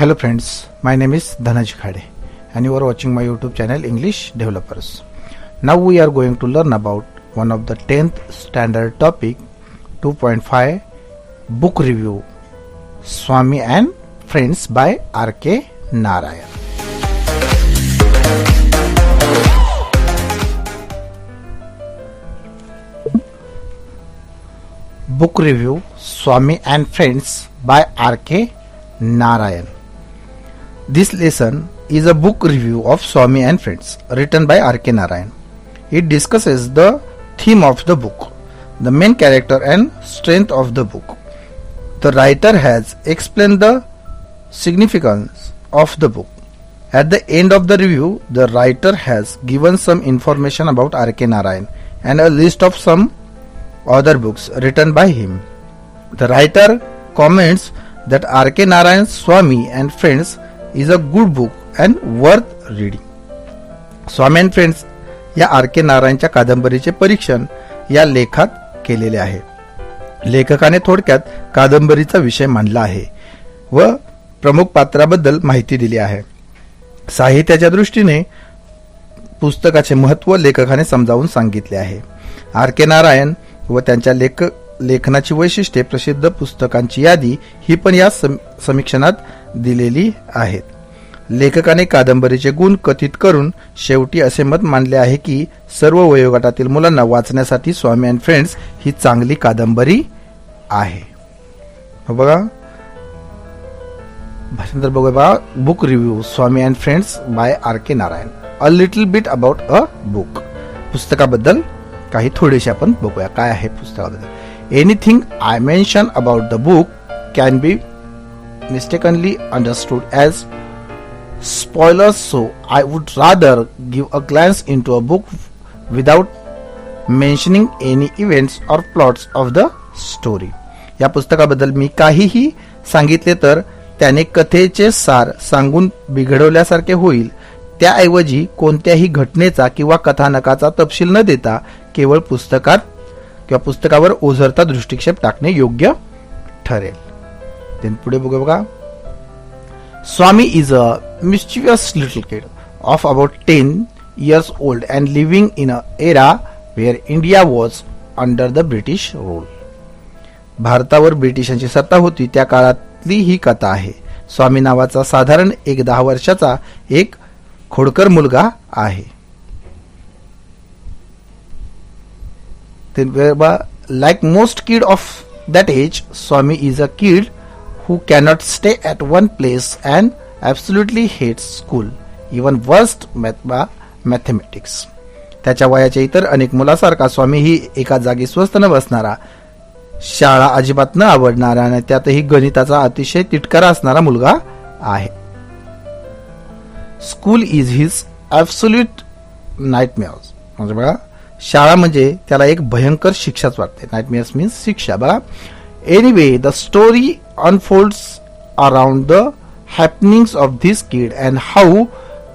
Hello friends, my name is Dhanaj Khade and you are watching my YouTube channel English Developers. Now we are going to learn about one of the 10th standard topic 2.5 book review, Swami and Friends by R.K. Narayan. Book review, Swami and Friends by R.K. Narayan. This lesson is a book review of Swami and Friends written by R.K. Narayan. It discusses the theme of the book, the main character and strength of the book. The writer has explained the significance of the book. At the end of the review, the writer has given some information about R.K. Narayan and a list of some other books written by him. The writer comments that R.K. Narayan's Swami and Friends is a good book and worth reading. Swami and Friends या R.K. नारायणच्या कादंबरीचे परीक्षण या लेखात केलेले आहे. लेखकाने थोडक्यात कादंबरीचा विषय मांडला आहे व प्रमुख पात्राबद्दल माहिती दिली आहे. साहित्याच्या दृष्टीने पुस्तकाचे महत्त्व लेखकाने समजावून सांगितले आहे. R.K. नारायण व त्यांच्या लेखनाची वैशिष्ट्ये, प्रसिद्ध पुस्तकांची यादी ही पण या समीक्षणात दिलेली आहेत. लेखकाने कादंबरीचे गुण कथित करून शेवटी असे मत मांडले आहे की सर्व वयोगटातील मुलांना वाचण्यासाठी स्वामी अँड फ्रेंड्स ही चांगली कादंबरी आहे. बघा भाषांतर बघा. Book review, Swami and friends by R.K. Narayan. A little bit about a book. पुस्तकाबद्दल काही थोडेसे आपण बघूया काय आहे पुस्तकाबद्दल. Anything I mention about the book can be mistakenly understood as spoilers, so I would rather give a glance into a book without mentioning any events or plots of the story. या पुस्तकाबद्दल मी काहीही सांगितले तर त्याने कथेचे सार सांगून बिघडवल्यासारखे होईल. त्याऐवजी कोणत्याही घटनेचा किंवा कथानकाचा तपशील न देता केवळ पुस्तकात किंवा पुस्तकावर ओझरता दृष्टिक्षेप टाकणे योग्य ठरेल. पुढे बघा. Swami is a mischievous little kid of about 10 years old and living in an era where India was under the British rule. भारतावर ब्रिटिशांची सत्ता होती त्या काळातली ही कथा आहे. स्वामी नावाचा साधारण 10 वर्षाचा एक खोडकर मुलगा आहे. Like most kid of that age, Swami is a kid who cannot stay at one place and absolutely hates school, even worst mathematics. त्याच्या वयाच्या इतर अनेक मुलासारखा स्वामी ही एका जागी स्वस्थ न बसणारा, शाळा अजिबात न आवडणारा आणि त्यातही गणिताचा अतिशय तिटकारा असणारा मुलगा आहे. School is his absolute nightmares. म्हणजे बघा, शाळा म्हणजे त्याला एक भयंकर शिक्षाच वाटते. नाईटमेअर्स मीन्स शिक्षा. बघा. Anyway, the story unfolds around the happenings of this kid and how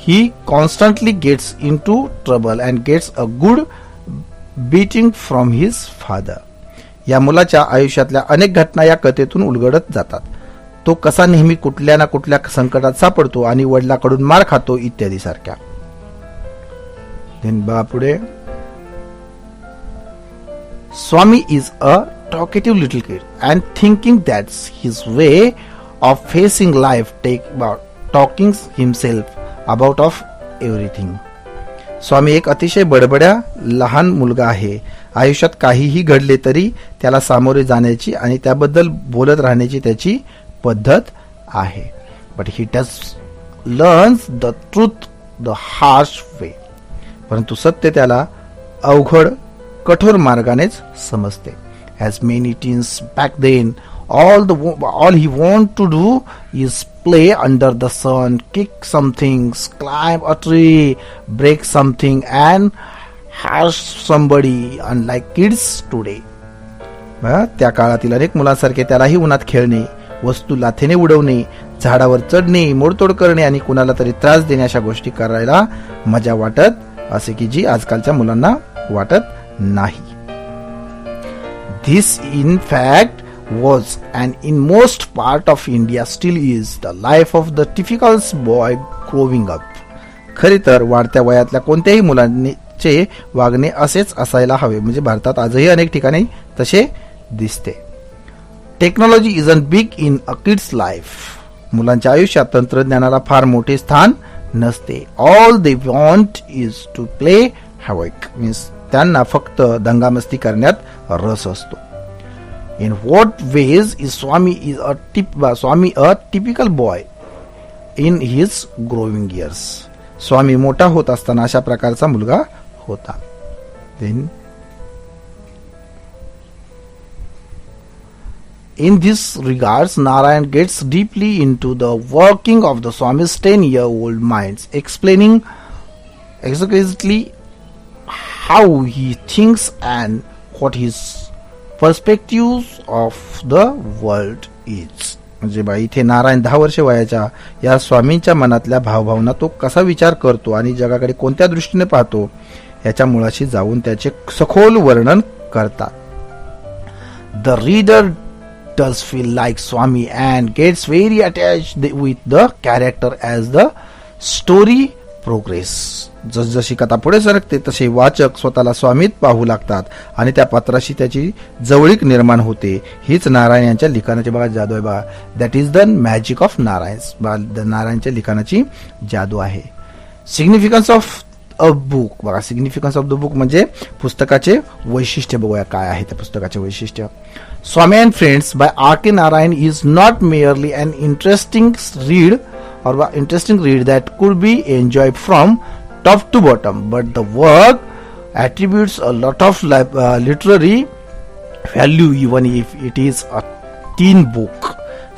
he constantly gets into trouble and gets a good beating from his father. या मुलाच्या आयुष्यातल्या अनेक घटना या कथेतून उलगडत जातात. तो कसा नेहमी कुठल्या ना कुठल्या संकटात सापडतो आणि वडिलांकडून मार खातो इत्यादी सारख्या. पुढे. Swami is a talkative little kid and thinking that's his way of facing life, talking himself about of everything. स्वामी एक अतिशय बडबड्या लहान मुलगा आहे. आयुष्यात काहीही घडले तरी त्याला सामोरे जाण्याची आणि त्याबद्दल बोलत राहण्याची त्याची पद्धत आहे. But he learns the truth the harsh way. परंतु सत्य त्याला अवघड कठोर मार्गानेच समजते. As many teens back then, all he want to do is play under the sun, kick some things, climb a tree, break something, and harsh somebody. Unlike kids today. त्या काळातील अनेक मुलांसारखे त्यालाही उन्हात खेळणे, वस्तू लाथेने उडवणे, झाडावर चढणे, मोडतोड करणे आणि कुणाला तरी त्रास देणे अशा गोष्टी करायला मजा वाटत असे की जी आजकालच्या मुलांना वाटत नाही. This in fact was and in most part of India still is the life of the typical boy growing up. खरे तर वाढत्या वयातल्या कोणत्याही मुलांचे वागणे असेच असायला हवे. म्हणजे भारतात आजही अनेक ठिकाणी तसे दिसते. Technology is a big in a kids life. मुलांच्या आयुष्यात तंत्रज्ञानाला फार मोठे स्थान नसते. All they want is to play havoc. Means त्यांना फक्त दंगामस्ती करण्यात रस असतो. In what ways is Swami a typical boy in his growing years? स्वामी मोठा होत असताना अशा प्रकारचा मुलगा होता. Then in this regards, Narayan gets deeply into the working of the Swami's 10-year-old minds, explaining exactly how he thinks and what his perspective of the world is. म्हणजे बा इथे नारायण 10 वर्ष वयाच्या या स्वामींच्या मनातल्या भावभावना तो कसा विचार करतो आणि जगाकडे कोणत्या दृष्टीने पाहतो याच्या मुळाशी जाऊन त्याचे सखोल वर्णन करतात. The reader does feel like Swami and gets very attached with the character as the story progress. जसजशी कथा पुढे सरकते तसे वाचक स्वतःला स्वामीत पाहू लागतात आणि त्या पात्राशी त्याची जवळीक निर्माण होते. हीच नारायण यांच्या लिखाणाची बघा जादू आहे. बघा, that is the magic of Narayan. नारायणच्या लिखाणाची जादू आहे. Significance of a book. बघा, सिग्निफिकन्स ऑफ द बुक म्हणजे पुस्तकाचे वैशिष्ट्य. बघूया काय आहे त्या पुस्तकाचे वैशिष्ट्य. Swami and friends by R K Narayan is not merely an interesting read or interesting read that could be enjoyed from top to bottom, but the work attributes a lot of literary value even if it is a teen book.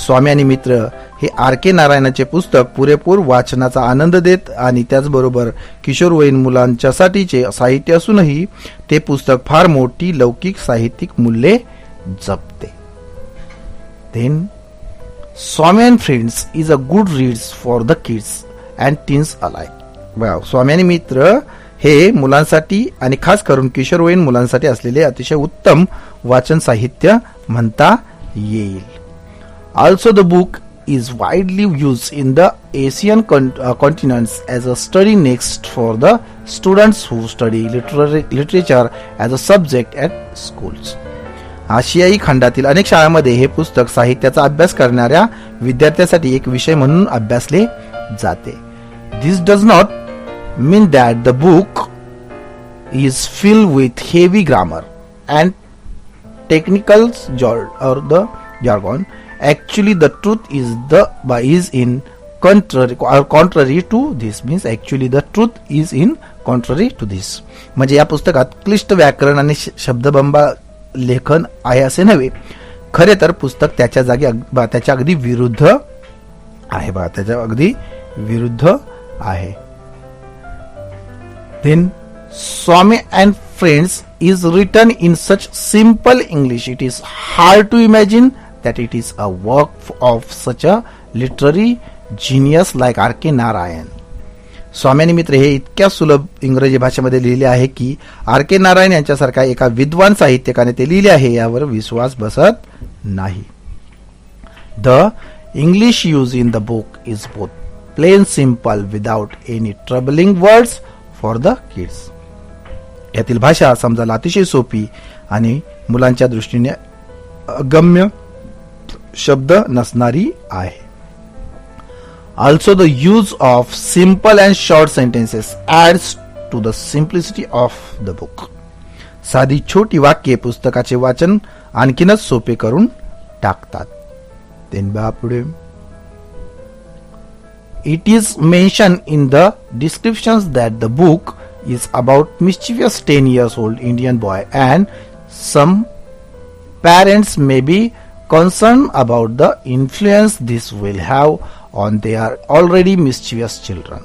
स्वामी आणि मित्र हे R के नारायणाचे पुस्तक पुरेपूर वाचनाचा आनंद देत आणि त्याचबरोबर किशोरवयीन मुलांच्यासाठीचे साहित्य असूनही ते पुस्तक फार मोठी लौकिक साहित्यिक मूल्ये जपते. Then Swami and Friends is a good reads for the kids and teens alike. स्वामी आणि मित्र हे मुलांसाठी आणि खास करून किशोरवयीन मुलांसाठी असलेले अतिशय उत्तम वाचन साहित्य म्हणता येईल. Also the book is widely used in the Asian continents as a study next for the students who study literature as a subject at schools. आशियाई खंडातील अनेक शाळांमध्ये हे पुस्तक साहित्याचा अभ्यास करणाऱ्या विद्यार्थ्यांसाठी एक विषय म्हणून अभ्यासले जाते. This does not mean that the book is filled with heavy grammar and technicals or the jargon. Actually the truth is in contrary to this. Means actually the truth is in contrary to this. म्हणजे या पुस्तकात क्लिष्ट व्याकरण आणि शब्दबंबा लेखन आहे असे नव्हे. खरे तर पुस्तक त्याच्या अगदी विरुद्ध आहे. बघा, त्याच्या अगदी विरुद्ध आहे. Then Swami and Friends is written in such simple English it is hard to imagine that it is a work of such a literary genius like R. K. Narayan. स्वामी आणि मित्र हे इतक्या सुलभ इंग्रजी भाषेमध्ये लिहिले आहे की आर के नारायण यांच्यासारखा एका विद्वान साहित्यकाने ते लिहिले आहे यावर विश्वास बसत नाही. The English use in the book is both plain simple without any troubling words for the kids. यातील भाषा समजायला अतिशय सोपी आणि मुलांच्या दृष्टीने अगम्य शब्द नसणारी आहे. Also the use of simple and short sentences adds to the simplicity of the book. साधी छोटी वाक्ये पुस्तकाचे वाचन आणखीनच सोपे करून टाकतात. पुढे It is mentioned in the descriptions that the book is about mischievous 10 years old Indian boy and some parents may be concerned about the influence this will have on their already mischievous children.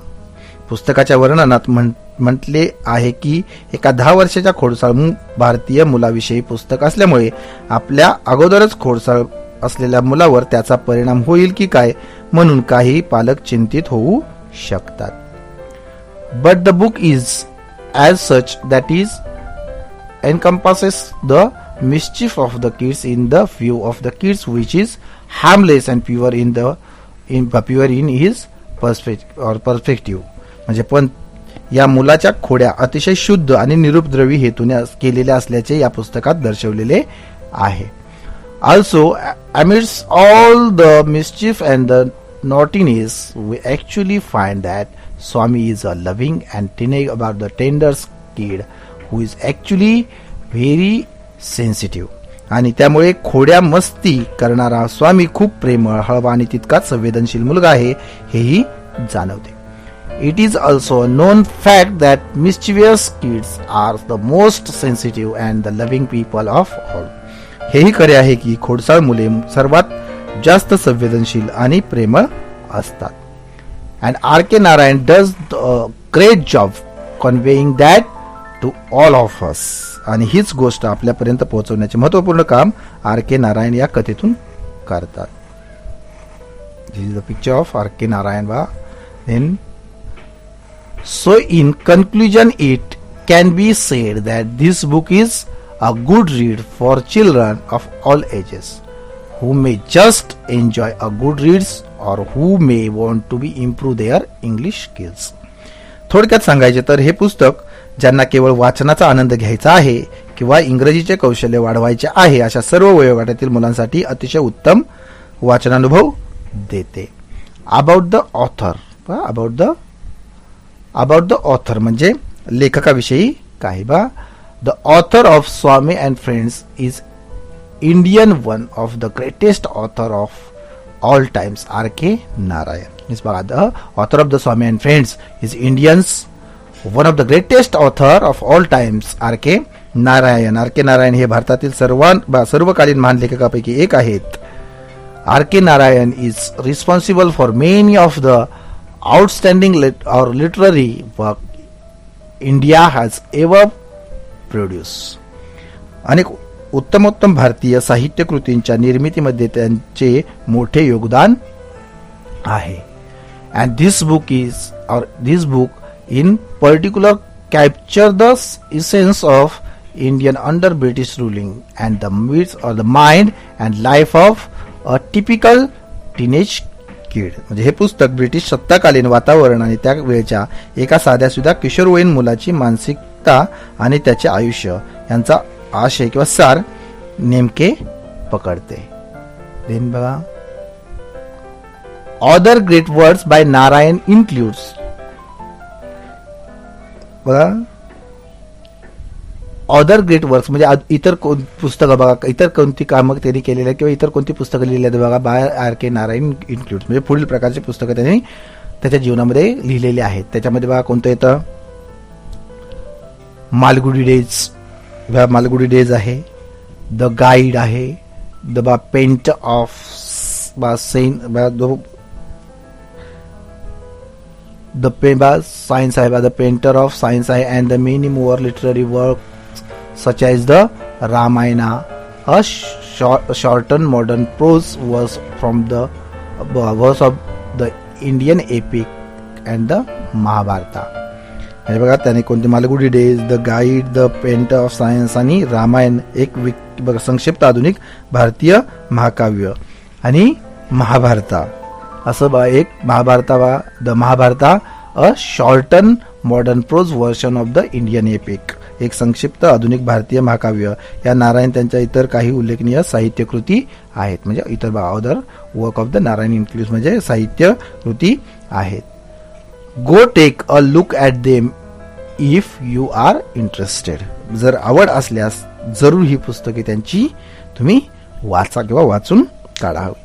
पुस्तकाच्या वर्णनात म्हटले आहे की एका 10 वर्षाच्या खोडसाळ भारतीय मुलाविषयी पुस्तक असल्यामुळे आपल्या अगोदरच खोडसाळ असलेल्या मुलावर त्याचा परिणाम होईल की काय म्हणून काही पालक चिंतित होऊ शकतात. But the book is as such that is encompasses the mischief of the kids in the view of the kids, which is harmless and pure in his perspective. म्हणजे पण या मुलाच्या खोड्या अतिशय शुद्ध आणि निरुपद्रवी हेतूने केलेल्या असल्याचे या पुस्तकात दर्शवलेले आहे. Also, amidst all the mischief and the naughtiness, we actually find that Swami is a loving and tender kid who is actually very sensitive. आणि त्यामुळे खोड्या मस्ती करणारा स्वामी खूप प्रेमळ, हळवा आणि तितकाच संवेदनशील मुलगा आहे हेही जाणवते. It is also a known fact that mischievous kids are the most sensitive and the loving people of all. हेही खरे आहे की खोडसाळ मुले सर्वात जास्त संवेदनशील आणि प्रेमळ असतात. And R.K. Narayan does a great job conveying that to all of us. आणि हीच गोष्ट आपल्यापर्यंत पोहोचवण्याचे महत्वपूर्ण काम R.K. नारायण या कथेतून करतात. This is the picture of R.K. Narayan. Then, so in conclusion, it can be said that this book is a good read for children of all ages who may just enjoy a good reads or who may want to be improve their English skills. थोडक्यात सांगायचे तर हे पुस्तक ज्यांना केवळ वाचनाचा आनंद घ्यायचा आहे किंवा इंग्रजीचे कौशल्य वाढवायचे आहे अशा सर्व वयोगटातील मुलांसाठी अतिशय उत्तम वाचनानुभव देते. अबाउट द ऑथर म्हणजे लेखकाविषयी काही बा. The author of Swami and friends is Indian one of the greatest author of all times R.K. Narayan. Means बघा, the author of the Swami and Friends is Indians one of the greatest author of all times R.K. Narayan. R.K. Narayan हे भारतातील सर्वकालीन महान लेखकापैकी एक आहेत. R.K. Narayan is responsible for many of the outstanding literary work India has ever produced. अनेक उत्तमोत्तम भारतीय साहित्य कृतींच्या निर्मितीमध्ये त्यांचे मोठे योगदान आहे. And this book in particular capture the essence of Indian under British ruling and the myths or the mind and life of a typical teenage kid. म्हणजे हे पुस्तक ब्रिटिश सत्ताकालीन वातावरण आणि त्या वेळच्या एका साध्या सुद्धा किशोरवयीन मुलाची मानसिकता आणि त्याचे आयुष्य यांचा आशय किंवा सार नेमके पकडते. देन बघा, other great works by Narayan includes बघा, other great works म्हणजे इतर पुस्तकं बघा, इतर कोणती कामं त्यांनी केलेली किंवा इतर कोणती पुस्तकं लिहिली आहेत बघा बाय R.K. नारायण इन्क्लूड्स म्हणजे पुढील प्रकारचे पुस्तकं त्यांनी त्याच्या जीवनामध्ये लिहिलेली आहेत. त्याच्यामध्ये बघा कोणतं येतं, मालगुडी डेज आहे, द गाईड आहे, द पेंट ऑफ सायन्स आहे, द पेंटर ऑफ सायन्स आहे, and the many more literary work such as the Ramayana, a shorten modern prose verse from the verse of the Indian epic and the Mahabharata. म्हणजे बघा त्याने कोणते Malgudi days, the guide, the painter of science आणि रामायण एक संक्षिप्त आधुनिक भारतीय महाकाव्य आणि महाभारता असं बा एक Mahabharata, the Mahabharata a shorten modern prose version of the Indian epic एक संक्षिप्त आधुनिक भारतीय महाकाव्य. या नारायण त्यांच्या इतर काही उल्लेखनीय साहित्य कृती आहेत. म्हणजे इतर other work of the Narayan includes म्हणजे साहित्य कृती आहेत. Go take a look at them if you are interested. जर आवड असल्यास जरूर ही पुस्तके त्यांची तुम्ही वाचा किंवा वाचून काढावी.